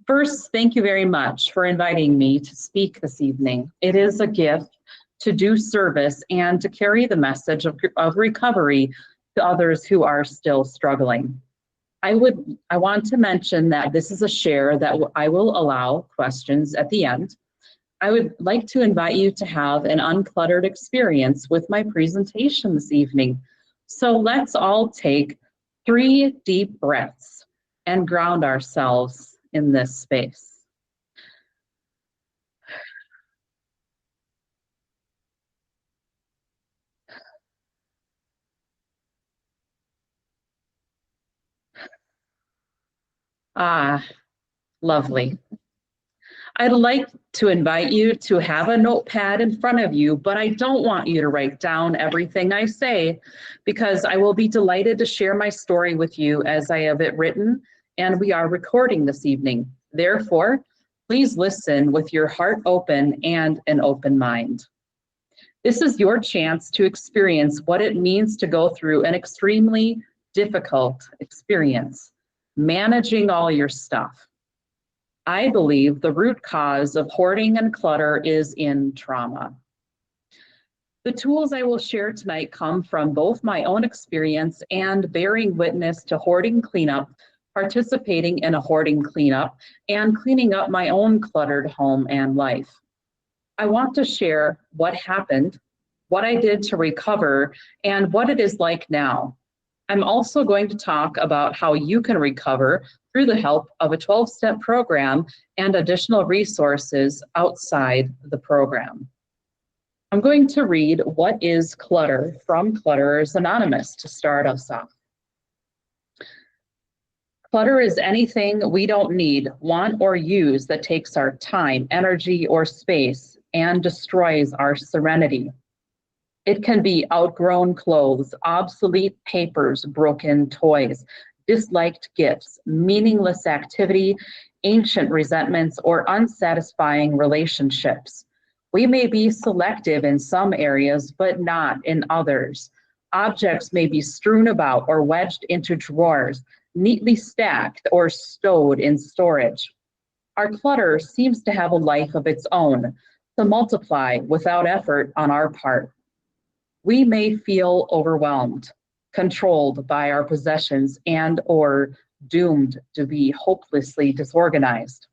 First, thank you very much for inviting me to speak this evening. It is a gift to do service and to carry the message of recovery to others who are still struggling. I want to mention that this is a share that I will allow questions at the end. I would like to invite you to have an uncluttered experience with my presentation this evening. So let's all take 3 deep breaths and ground ourselves in this space. Ah, lovely. I'd like to invite you to have a notepad in front of you, but I don't want you to write down everything I say because I will be delighted to share my story with you as I have it written, and we are recording this evening. Therefore, please listen with your heart open and an open mind. This is your chance to experience what it means to go through an extremely difficult experience, managing all your stuff. I believe the root cause of hoarding and clutter is in trauma. The tools I will share tonight come from both my own experience and bearing witness to hoarding cleanup, participating in a hoarding cleanup, and cleaning up my own cluttered home and life. I want to share what happened, what I did to recover, and what it is like now. I'm also going to talk about how you can recover through the help of a 12-step program and additional resources outside the program. I'm going to read What is Clutter from Clutterers Anonymous to start us off. Clutter is anything we don't need, want, or use that takes our time, energy, or space and destroys our serenity. It can be outgrown clothes, obsolete papers, broken toys, disliked gifts, meaningless activity, ancient resentments, or unsatisfying relationships. We may be selective in some areas, but not in others. Objects may be strewn about or wedged into drawers, neatly stacked or stowed in storage. Our clutter seems to have a life of its own, to multiply without effort on our part. We may feel overwhelmed, controlled by our possessions, and/or doomed to be hopelessly disorganized.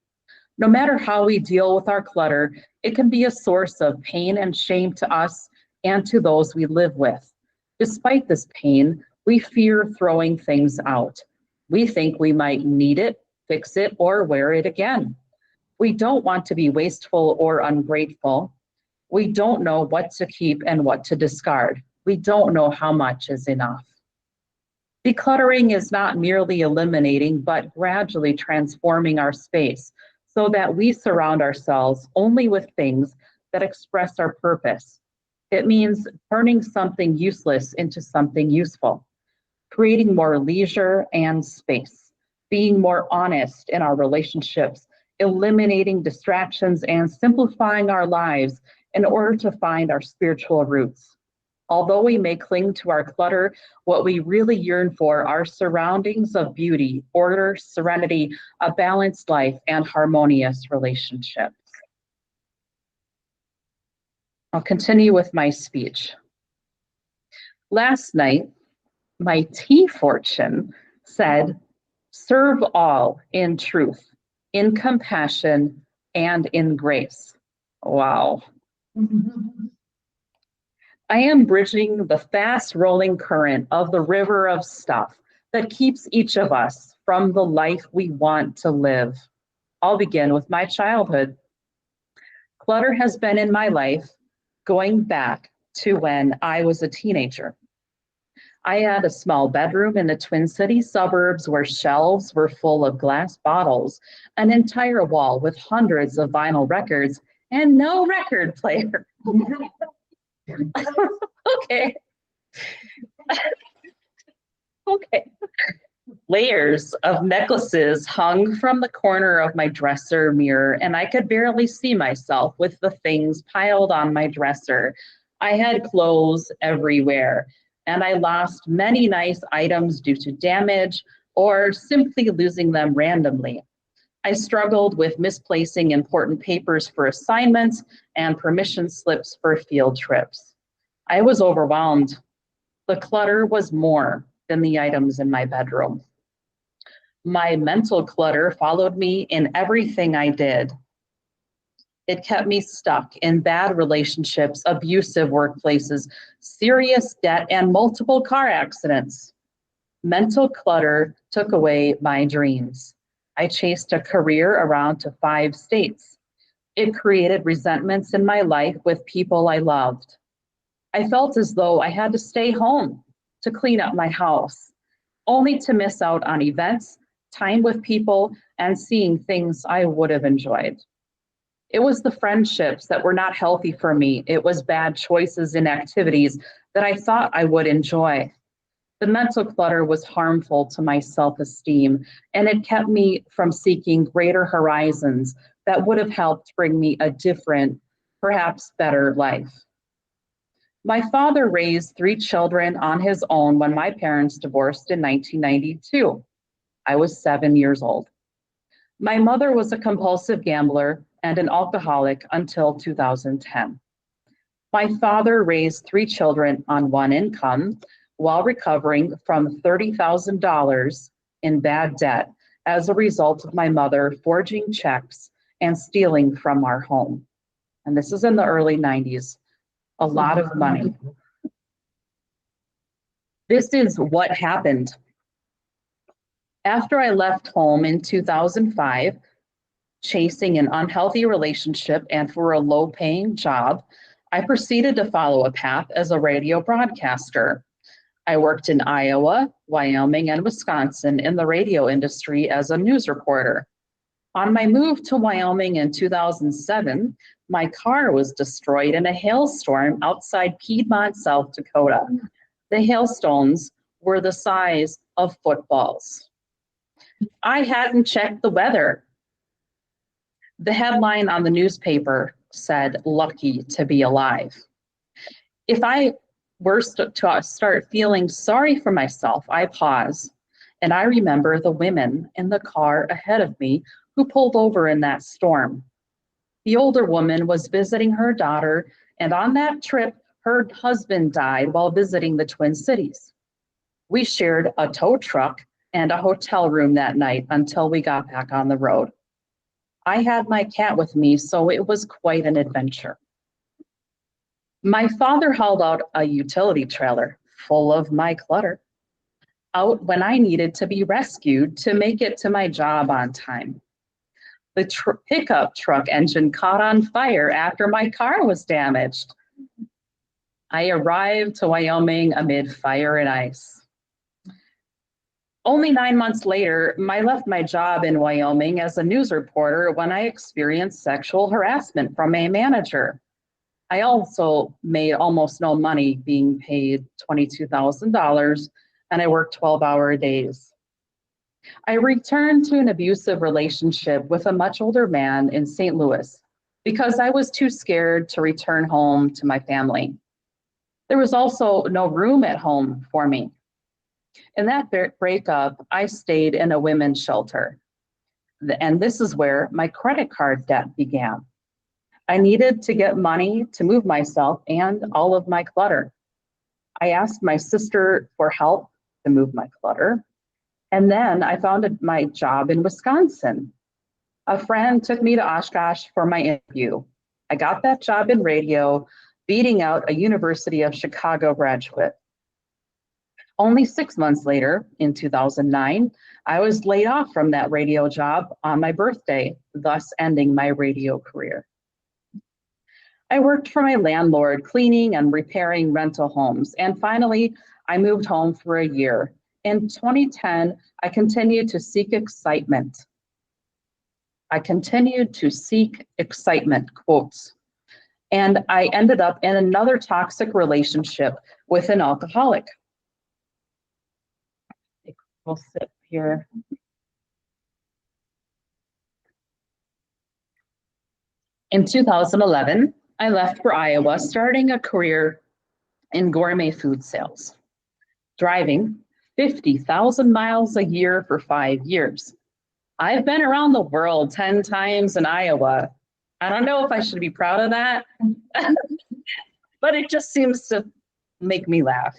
No matter how we deal with our clutter, it can be a source of pain and shame to us and to those we live with. Despite this pain, we fear throwing things out. We think we might need it, fix it, or wear it again. We don't want to be wasteful or ungrateful. We don't know what to keep and what to discard. We don't know how much is enough. Decluttering is not merely eliminating, but gradually transforming our space so that we surround ourselves only with things that express our purpose. It means turning something useless into something useful, creating more leisure and space, being more honest in our relationships, eliminating distractions, and simplifying our lives in order to find our spiritual roots. Although we may cling to our clutter, what we really yearn for are surroundings of beauty, order, serenity, a balanced life, and harmonious relationships. I'll continue with my speech. Last night, my tea fortune said, serve all in truth, in compassion, and in grace. Wow. I am bridging the fast rolling current of the river of stuff that keeps each of us from the life we want to live. I'll begin with my childhood. Clutter has been in my life going back to when I was a teenager. I had a small bedroom in the Twin Cities suburbs where shelves were full of glass bottles, an entire wall with hundreds of vinyl records, and no record player. Okay. Okay. Layers of necklaces hung from the corner of my dresser mirror, and I could barely see myself with the things piled on my dresser. I had clothes everywhere, and I lost many nice items due to damage or simply losing them randomly. I struggled with misplacing important papers for assignments and permission slips for field trips. I was overwhelmed. The clutter was more than the items in my bedroom. My mental clutter followed me in everything I did. It kept me stuck in bad relationships, abusive workplaces, serious debt, and multiple car accidents. Mental clutter took away my dreams. I chased a career around to 5 states. It created resentments in my life with people I loved. I felt as though I had to stay home to clean up my house, only to miss out on events, time with people, and seeing things I would have enjoyed. It was the friendships that were not healthy for me. It was bad choices in activities that I thought I would enjoy. The mental clutter was harmful to my self-esteem, and it kept me from seeking greater horizons that would have helped bring me a different, perhaps better life. My father raised 3 children on his own when my parents divorced in 1992. I was 7 years old. My mother was a compulsive gambler and an alcoholic until 2010. My father raised 3 children on one income while recovering from $30,000 in bad debt as a result of my mother forging checks and stealing from our home. And this is in the early 90s, a lot of money. This is what happened. After I left home in 2005, chasing an unhealthy relationship and for a low-paying job, I proceeded to follow a path as a radio broadcaster. I worked in Iowa, Wyoming, and Wisconsin in the radio industry as a news reporter. On my move to Wyoming in 2007, my car was destroyed in a hailstorm outside Piedmont, South Dakota. The hailstones were the size of footballs. I hadn't checked the weather. The headline on the newspaper said, "Lucky to be alive." If I were to start feeling sorry for myself, I pause and I remember the women in the car ahead of me who pulled over in that storm. The older woman was visiting her daughter, and on that trip, her husband died while visiting the Twin Cities. We shared a tow truck and a hotel room that night until we got back on the road. I had my cat with me, so it was quite an adventure. My father hauled out a utility trailer full of my clutter out when I needed to be rescued to make it to my job on time. The pickup truck engine caught on fire after my car was damaged. I arrived to Wyoming amid fire and ice. Only 9 months later, I left my job in Wyoming as a news reporter when I experienced sexual harassment from a manager. I also made almost no money, being paid $22,000, and I worked 12-hour days. I returned to an abusive relationship with a much older man in St. Louis because I was too scared to return home to my family. There was also no room at home for me. In that breakup, I stayed in a women's shelter. And this is where my credit card debt began. I needed to get money to move myself and all of my clutter. I asked my sister for help to move my clutter. And then I found my job in Wisconsin. A friend took me to Oshkosh for my interview. I got that job in radio, beating out a University of Chicago graduate. Only 6 months later, in 2009, I was laid off from that radio job on my birthday, thus ending my radio career. I worked for my landlord, cleaning and repairing rental homes, and finally, I moved home for a year. In 2010, I continued to seek excitement. Quotes. And I ended up in another toxic relationship with an alcoholic. We'll sit here. In 2011, I left for Iowa, starting a career in gourmet food sales, driving 50,000 miles a year for 5 years. I've been around the world 10 times in Iowa. I don't know if I should be proud of that, but it just seems to make me laugh.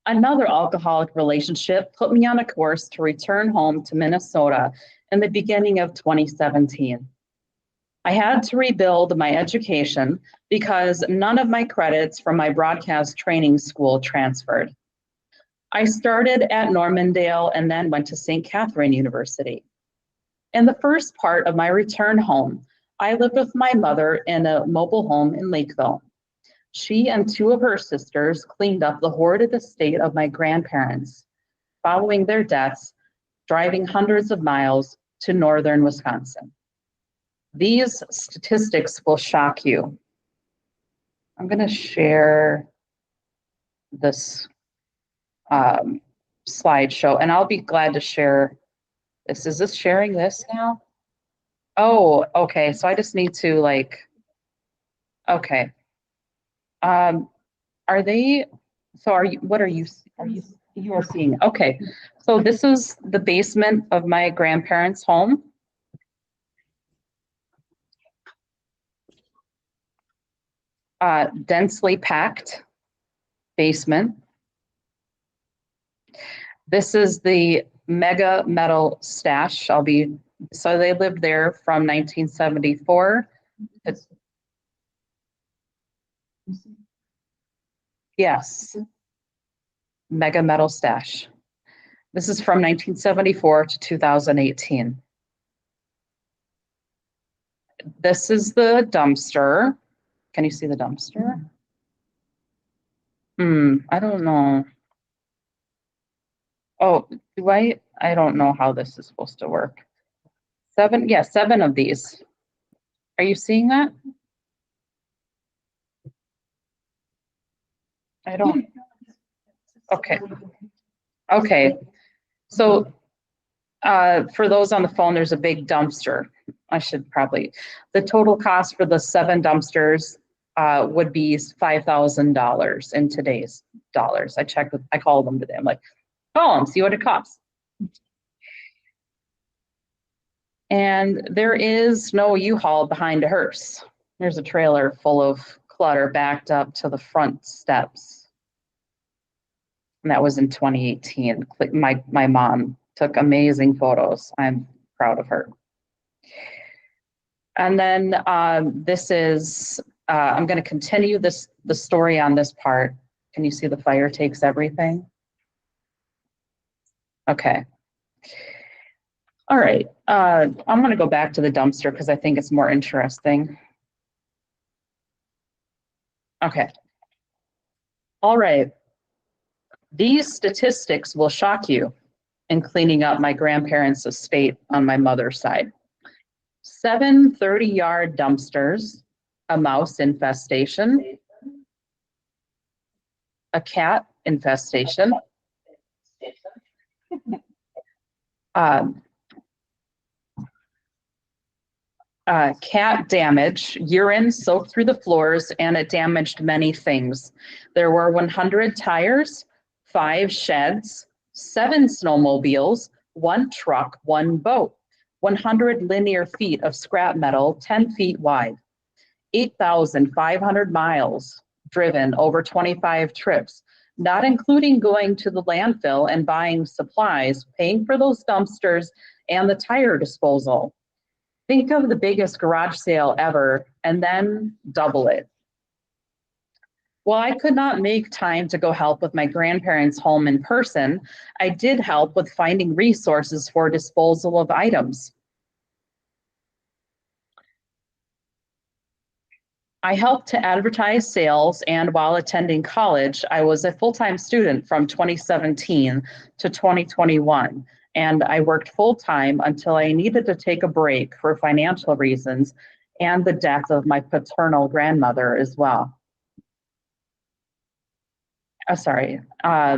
Another alcoholic relationship put me on a course to return home to Minnesota in the beginning of 2017. I had to rebuild my education because none of my credits from my broadcast training school transferred. I started at Normandale and then went to St. Catherine University. In the first part of my return home, I lived with my mother in a mobile home in Lakeville. She and two of her sisters cleaned up the hoarded estate of my grandparents, following their deaths, driving hundreds of miles to northern Wisconsin. These statistics will shock you. I'm going to share this slideshow, and I'll be glad to share this. Is this sharing this now? Oh, okay. So I just need to okay. Are they, so are you, what are you seeing? Okay. So this is the basement of my grandparents' home. Densely packed basement. This is the mega metal stash. So they lived there from 1974. Yes, mega metal stash. This is from 1974 to 2018. This is the dumpster. Can you see the dumpster? I don't know. Oh, I don't know how this is supposed to work. 7 of these. Are you seeing that? I don't. Okay. Okay. So for those on the phone, there's a big dumpster. The total cost for the 7 dumpsters would be $5,000 in today's dollars. I called them today. I'm like, call them, see what it costs. And there is no U-Haul behind a hearse. There's a trailer full of clutter backed up to the front steps. And that was in 2018. My mom took amazing photos. I'm proud of her. And then this is, I'm going to continue the story on this part. Can you see the fire takes everything? Okay. All right. I'm going to go back to the dumpster because I think it's more interesting. Okay. All right. These statistics will shock you in cleaning up my grandparents' estate on my mother's side. 7 30-yard dumpsters, a mouse infestation, a cat infestation, cat damage, urine soaked through the floors, and it damaged many things. There were 100 tires, 5 sheds, 7 snowmobiles, 1 truck, 1 boat, 100 linear feet of scrap metal, 10 feet wide, 8,500 miles driven over 25 trips, not including going to the landfill and buying supplies, paying for those dumpsters and the tire disposal. Think of the biggest garage sale ever and then double it. While I could not make time to go help with my grandparents' home in person, I did help with finding resources for disposal of items. I helped to advertise sales, and while attending college, I was a full-time student from 2017 to 2021, and I worked full-time until I needed to take a break for financial reasons and the death of my paternal grandmother as well. I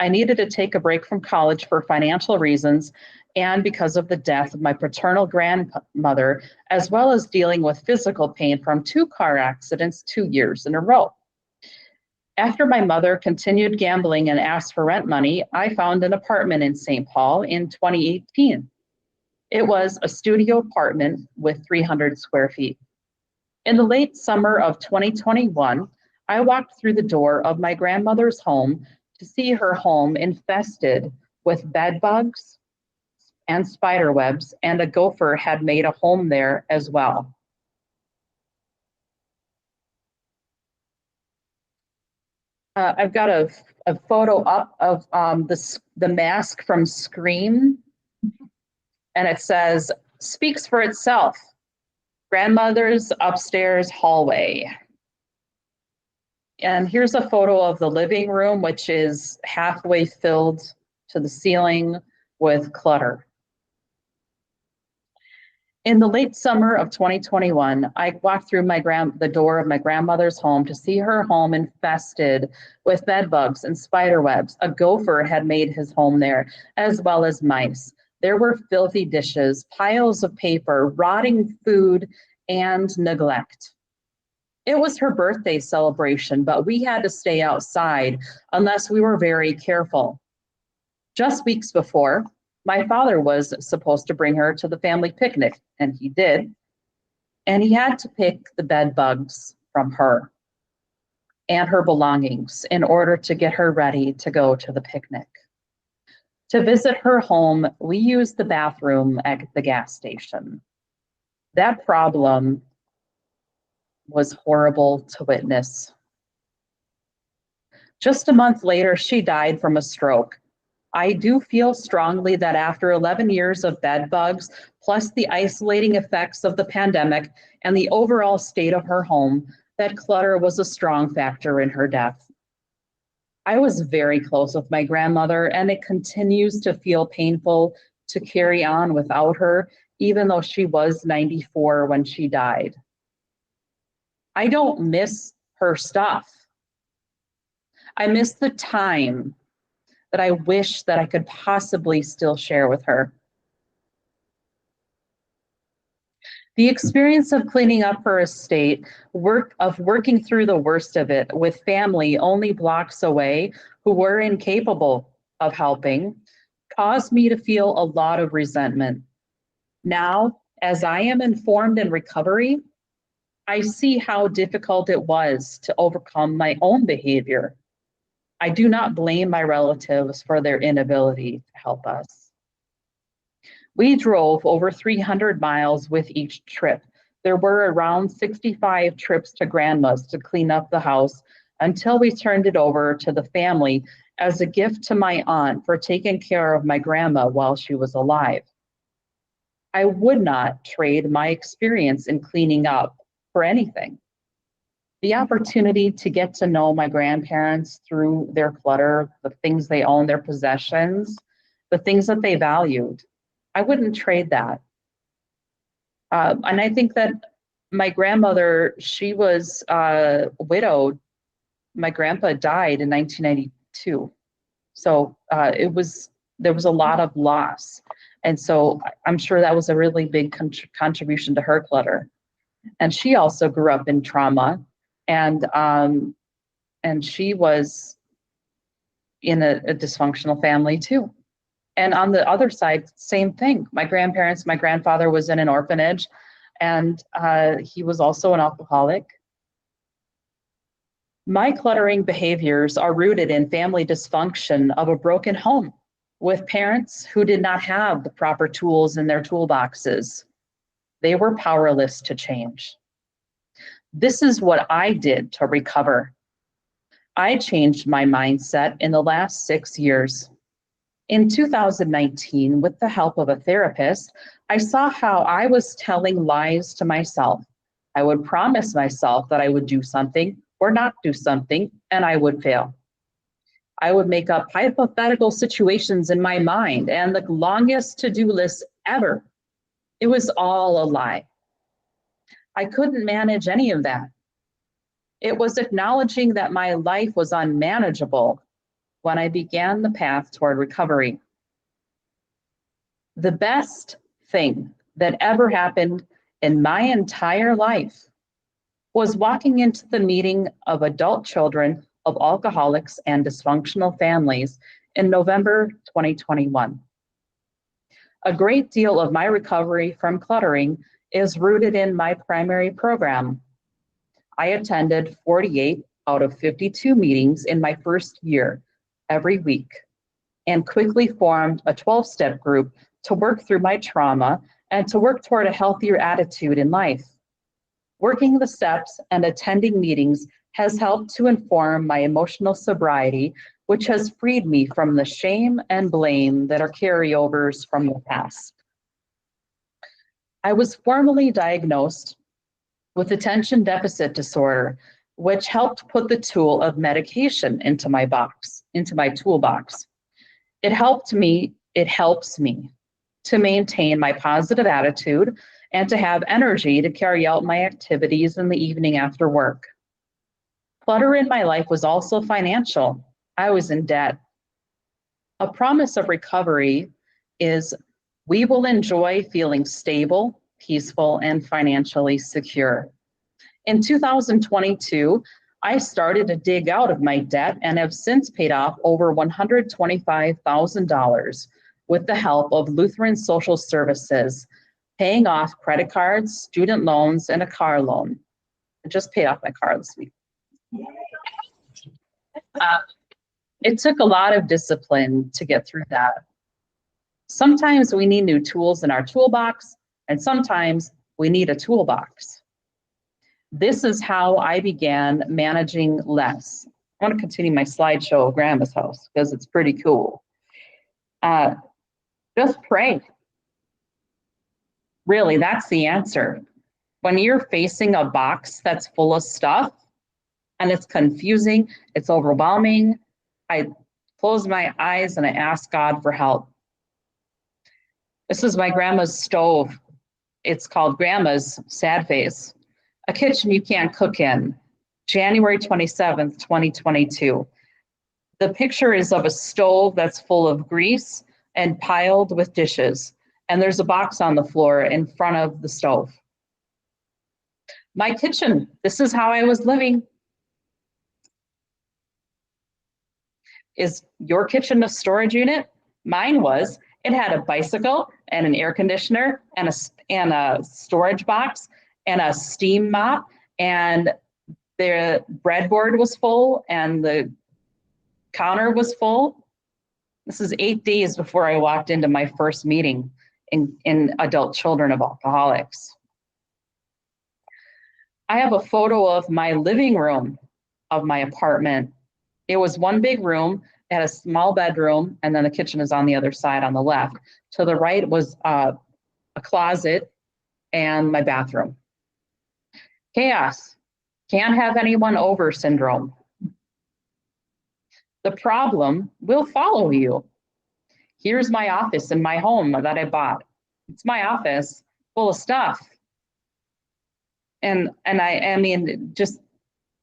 needed to take a break from college for financial reasons and because of the death of my paternal grandmother, as well as dealing with physical pain from 2 car accidents 2 years in a row. After my mother continued gambling and asked for rent money, I found an apartment in St. Paul in 2018. It was a studio apartment with 300 square feet. In the late summer of 2021, I walked through the door of my grandmother's home to see her home infested with bed bugs and spider webs, and a gopher had made a home there as well. I've got a photo up of the mask from Scream, and it says, "Speaks for itself, grandmother's upstairs hallway." And here's a photo of the living room, which is halfway filled to the ceiling with clutter. In the late summer of 2021, I walked through the door of my grandmother's home to see her home infested with bed bugs and spider webs. A gopher had made his home there, as well as mice. There were filthy dishes, piles of paper, rotting food, and neglect. It was her birthday celebration, but we had to stay outside unless we were very careful. Just weeks before, my father was supposed to bring her to the family picnic, and he did. And he had to pick the bed bugs from her and her belongings in order to get her ready to go to the picnic. To visit her home, we used the bathroom at the gas station. That problem was horrible to witness. Just a month later, she died from a stroke. I do feel strongly that after 11 years of bed bugs, plus the isolating effects of the pandemic and the overall state of her home, that clutter was a strong factor in her death. I was very close with my grandmother, and it continues to feel painful to carry on without her, even though she was 94 when she died. I don't miss her stuff. I miss the time that I wish that I could possibly still share with her. The experience of cleaning up her estate, working through the worst of it with family only blocks away who were incapable of helping, caused me to feel a lot of resentment. Now, as I am informed in recovery, I see how difficult it was to overcome my own behavior. I do not blame my relatives for their inability to help us. We drove over 300 miles with each trip. There were around 65 trips to grandma's to clean up the house until we turned it over to the family as a gift to my aunt for taking care of my grandma while she was alive. I would not trade my experience in cleaning up for anything. The opportunity to get to know my grandparents through their clutter, the things they own, their possessions, the things that they valued, I wouldn't trade that. And I think that my grandmother, she was widowed. My grandpa died in 1992. So there was a lot of loss. And so I'm sure that was a really big contribution to her clutter. And she also grew up in trauma. And she was in a dysfunctional family too. And on the other side, same thing. My grandfather was in an orphanage, and he was also an alcoholic. My cluttering behaviors are rooted in family dysfunction of a broken home with parents who did not have the proper tools in their toolboxes. They were powerless to change. This is what I did to recover. I changed my mindset in the last 6 years. In 2019, with the help of a therapist, I saw how I was telling lies to myself. I would promise myself that I would do something or not do something, and I would fail. I would make up hypothetical situations in my mind and the longest to-do list ever. It was all a lie. I couldn't manage any of that. It was acknowledging that my life was unmanageable when I began the path toward recovery. The best thing that ever happened in my entire life was walking into the meeting of adult children of Alcoholics and Dysfunctional Families in November 2021. A great deal of my recovery from cluttering is rooted in my primary program. I attended 48 out of 52 meetings in my first year every week and quickly formed a 12-step group to work through my trauma and to work toward a healthier attitude in life. Working the steps and attending meetings has helped to inform my emotional sobriety, which has freed me from the shame and blame that are carryovers from the past. I was formally diagnosed with attention deficit disorder, which helped put the tool of medication into my toolbox. It helps me to maintain my positive attitude and to have energy to carry out my activities in the evening after work. Clutter in my life was also financial. I was in debt. A promise of recovery is we will enjoy feeling stable, peaceful, and financially secure. In 2022, I started to dig out of my debt and have since paid off over $125,000 with the help of Lutheran Social Services, paying off credit cards, student loans, and a car loan. I just paid off my car this week. It took a lot of discipline to get through that. Sometimes we need new tools in our toolbox, and sometimes we need a toolbox. This is how I began managing less. I want to continue my slideshow of Grandma's house because it's pretty cool. Just pray. Really, that's the answer. When you're facing a box that's full of stuff and it's confusing, it's overwhelming, I close my eyes and I ask God for help. This is my grandma's stove. It's called Grandma's Sad Face, a kitchen you can't cook in. January 27th, 2022. The picture is of a stove that's full of grease and piled with dishes. And there's a box on the floor in front of the stove. My kitchen, this is how I was living. Is your kitchen a storage unit? Mine was. It had a bicycle and an air conditioner and a storage box and a steam mop, and the breadboard was full and the counter was full. This is 8 days before I walked into my first meeting in adult children of alcoholics. I have a photo of my living room of my apartment. It was one big room. It had a small bedroom, and then the kitchen is on the other side on the left. To the right was a closet and my bathroom. Chaos. Can't have anyone over syndrome. The problem will follow you. Here's my office in my home that I bought. It's my office full of stuff. And I mean, just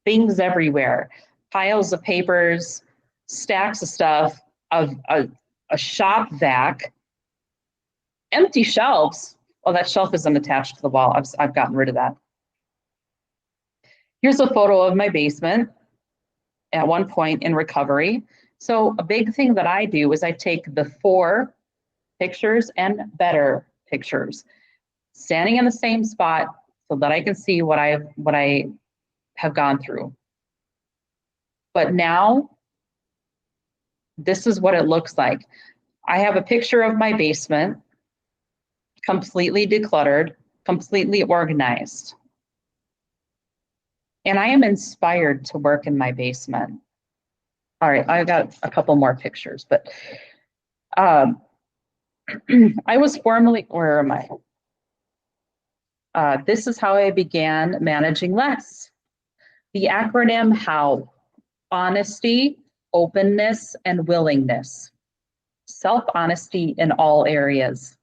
things everywhere. Piles of papers, stacks of stuff, a shop vac, empty shelves. Oh, that shelf isn't attached to the wall. I've gotten rid of that. Here's a photo of my basement at one point in recovery. So a big thing that I do is I take before pictures and better pictures, standing in the same spot so that I can see what I have gone through. But now, this is what it looks like. I have a picture of my basement, completely decluttered, completely organized. And I am inspired to work in my basement. All right, I've got a couple more pictures, but I was formerly, where am I? This is how I began managing less. The acronym HOW: honesty, openness, and willingness. Self-honesty in all areas.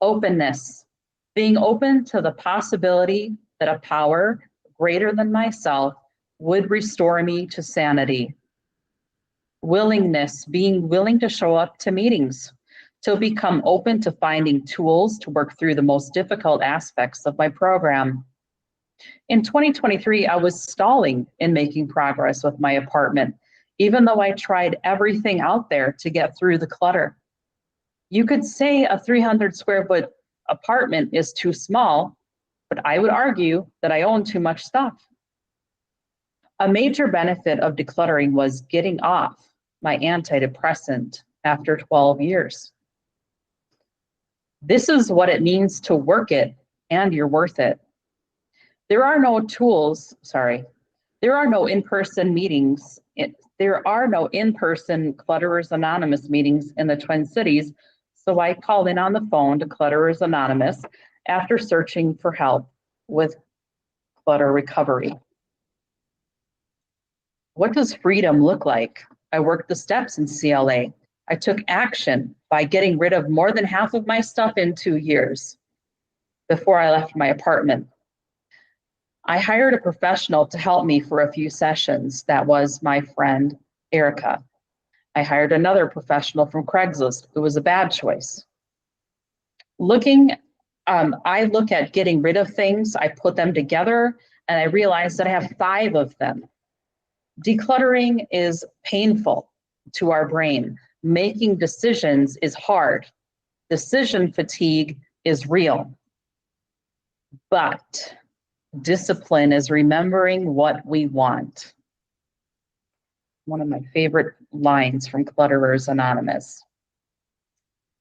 Openness, being open to the possibility that a power greater than myself would restore me to sanity. Willingness, being willing to show up to meetings, to become open to finding tools to work through the most difficult aspects of my program. In 2023, I was stalling in making progress with my apartment even though I tried everything out there to get through the clutter. You could say a 300 square foot apartment is too small, but I would argue that I own too much stuff. A major benefit of decluttering was getting off my antidepressant after 12 years. This is what it means to work it, and you're worth it. There are no in-person meetings. There are no in-person Clutterers Anonymous meetings in the Twin Cities, so I called in on the phone to Clutterers Anonymous after searching for help with clutter recovery. What does freedom look like? I worked the steps in CLA. I took action by getting rid of more than half of my stuff in 2 years before I left my apartment. I hired a professional to help me for a few sessions. That was my friend, Erica. I hired another professional from Craigslist. It was a bad choice. I look at getting rid of things, I put them together, and I realized that I have 5 of them. Decluttering is painful to our brain. Making decisions is hard. Decision fatigue is real. But discipline is remembering what we want. One of my favorite lines from Clutterers Anonymous.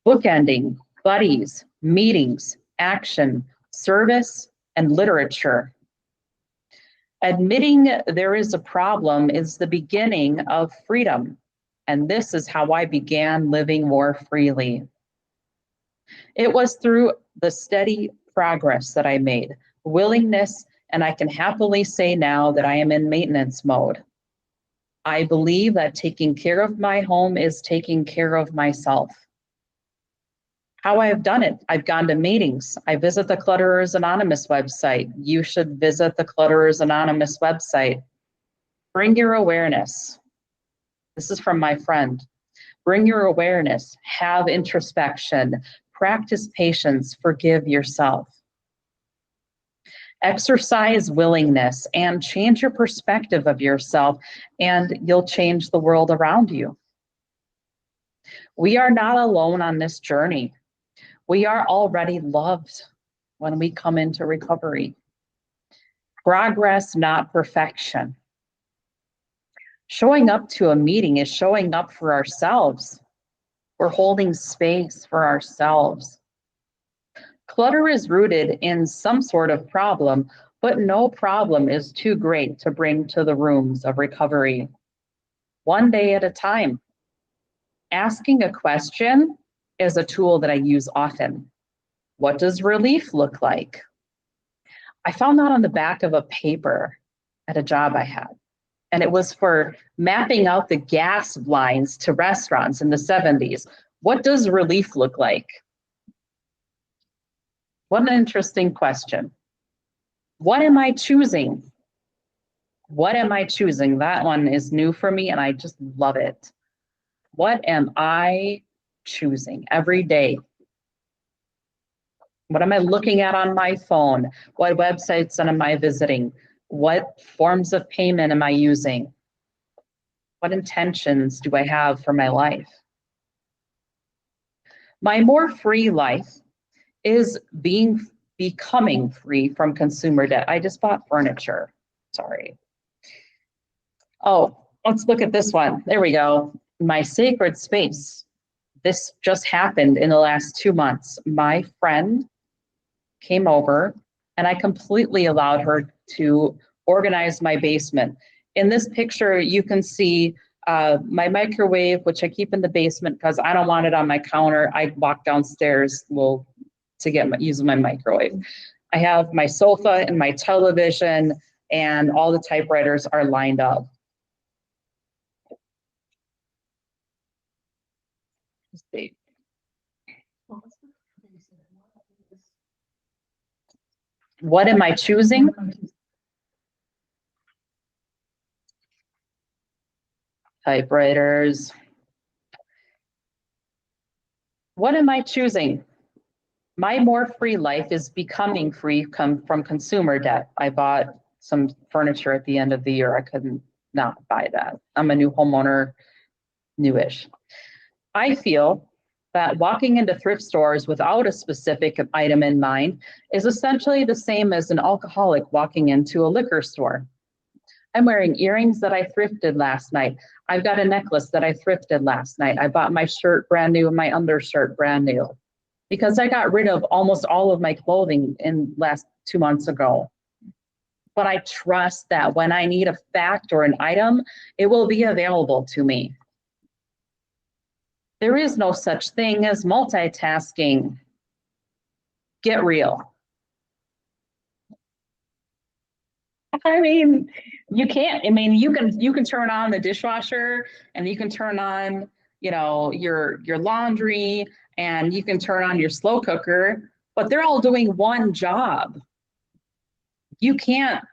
Bookending, buddies, meetings, action, service, and literature. Admitting there is a problem is the beginning of freedom, and this is how I began living more freely. It was through the steady progress that I made, willingness, and I can happily say now that I am in maintenance mode. I believe that taking care of my home is taking care of myself. How I have done it, I've gone to meetings. I visit the Clutterers Anonymous website. You should visit the Clutterers Anonymous website. Bring your awareness. This is from my friend. Bring your awareness, have introspection, practice patience, forgive yourself. Exercise willingness and change your perspective of yourself, and you'll change the world around you. We are not alone on this journey. We are already loved when we come into recovery. Progress, not perfection. Showing up to a meeting is showing up for ourselves. We're holding space for ourselves. Clutter is rooted in some sort of problem, but no problem is too great to bring to the rooms of recovery. One day at a time. Asking a question is a tool that I use often. What does relief look like? I found that on the back of a paper at a job I had, and it was for mapping out the gas lines to restaurants in the 70s. What does relief look like? What an interesting question. What am I choosing? What am I choosing? That one is new for me, and I just love it. What am I choosing every day? What am I looking at on my phone? What websites am I visiting? What forms of payment am I using? What intentions do I have for my life? My more free life is becoming free from consumer debt. I just bought furniture. Sorry. Oh, let's look at this one. There we go. My sacred space. This just happened in the last 2 months. My friend came over and I completely allowed her to organize my basement. In this picture, you can see my microwave, which I keep in the basement because I don't want it on my counter. I walk downstairs to use my microwave. I have my sofa and my television, and all the typewriters are lined up. Let's see. What am I choosing? Typewriters. What am I choosing? My more free life is becoming free from consumer debt. I bought some furniture at the end of the year. I couldn't not buy that. I'm a new homeowner, newish. I feel that walking into thrift stores without a specific item in mind is essentially the same as an alcoholic walking into a liquor store. I'm wearing earrings that I thrifted last night. I've got a necklace that I thrifted last night. I bought my shirt brand new and my undershirt brand new because I got rid of almost all of my clothing in last 2 months ago. But I trust that when I need a fact or an item, it will be available to me. There is no such thing as multitasking. Get real. I mean, you can't. I mean, you can turn on the dishwasher and you can turn on, your laundry and you can turn on your slow cooker, but they're all doing one job. You can't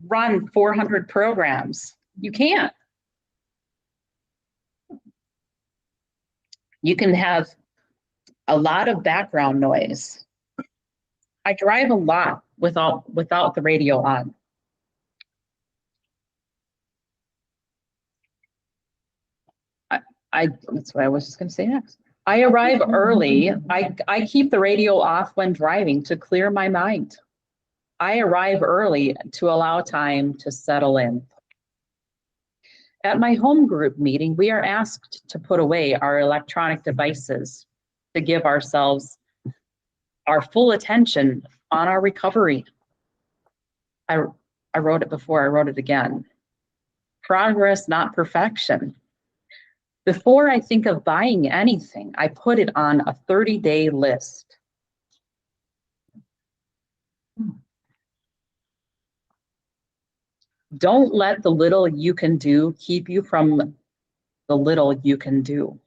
run 400 programs. You can't. You can have a lot of background noise. I drive a lot without the radio on. That's what I was just going to say next. I arrive early. I keep the radio off when driving to clear my mind. I arrive early to allow time to settle in. At my home group meeting, we are asked to put away our electronic devices to give ourselves our full attention on our recovery. I wrote it before, I wrote it again. Progress, not perfection. Before I think of buying anything, I put it on a 30-day list. Don't let the little you can do keep you from the little you can do.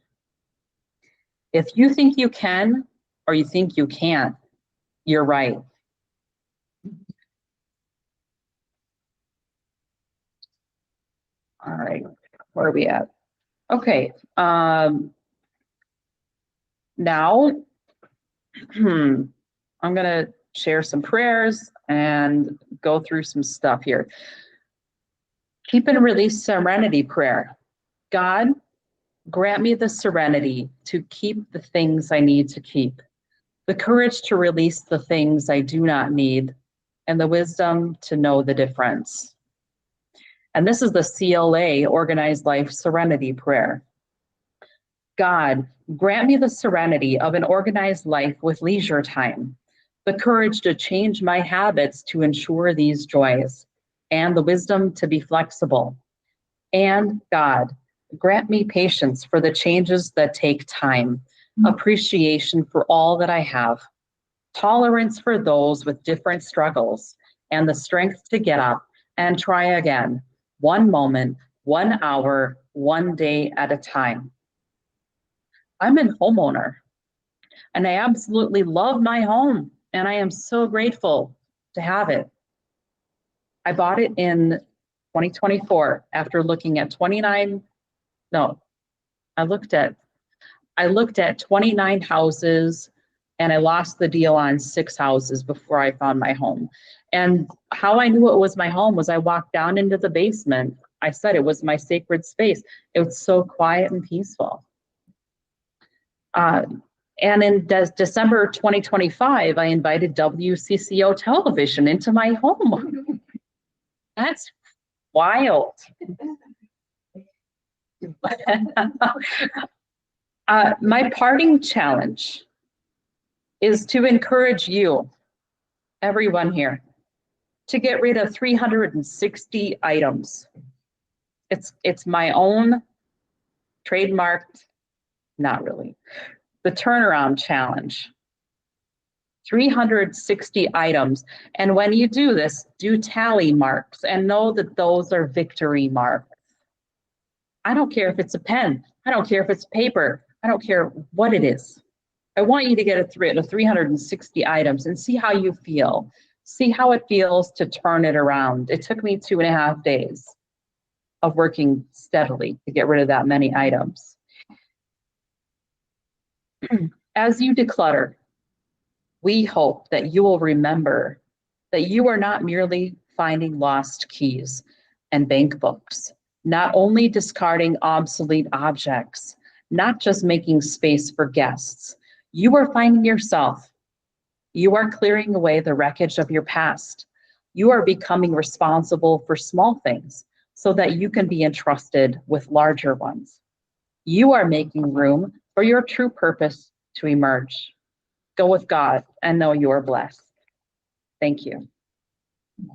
If you think you can or you think you can't, you're right. All right, where are we at? Okay, now I'm gonna share some prayers and go through some stuff here. Keep and release serenity prayer. God, grant me the serenity to keep the things I need to keep, the courage to release the things I do not need, and the wisdom to know the difference. And this is the CLA, Organized Life Serenity Prayer. God, grant me the serenity of an organized life with leisure time, the courage to change my habits to ensure these joys, and the wisdom to be flexible. And God, grant me patience for the changes that take time, appreciation for all that I have, tolerance for those with different struggles, and the strength to get up and try again, one moment, 1 hour, 1 day at a time. I'm a homeowner, and I absolutely love my home, and I am so grateful to have it. I bought it in 2024 after looking at 29 houses, and I lost the deal on 6 houses before I found my home. And how I knew it was my home was I walked down into the basement. I said it was my sacred space. It was so quiet and peaceful. And in December 2025, I invited WCCO television into my home. That's wild. My parting challenge is to encourage you, everyone here, to get rid of 360 items. It's my own trademarked, not really, the turnaround challenge. 360 items. And when you do this, do tally marks and know that those are victory marks. I don't care if it's a pen. I don't care if it's paper. I don't care what it is. I want you to get rid of 360 items and see how you feel. See how it feels to turn it around. It took me 2.5 days of working steadily to get rid of that many items. As you declutter, we hope that you will remember that you are not merely finding lost keys and bank books. not only discarding obsolete objects, not just making space for guests. You are finding yourself. You are clearing away the wreckage of your past. You are becoming responsible for small things so that you can be entrusted with larger ones. You are making room for your true purpose to emerge. Go with God and know you are blessed. Thank you.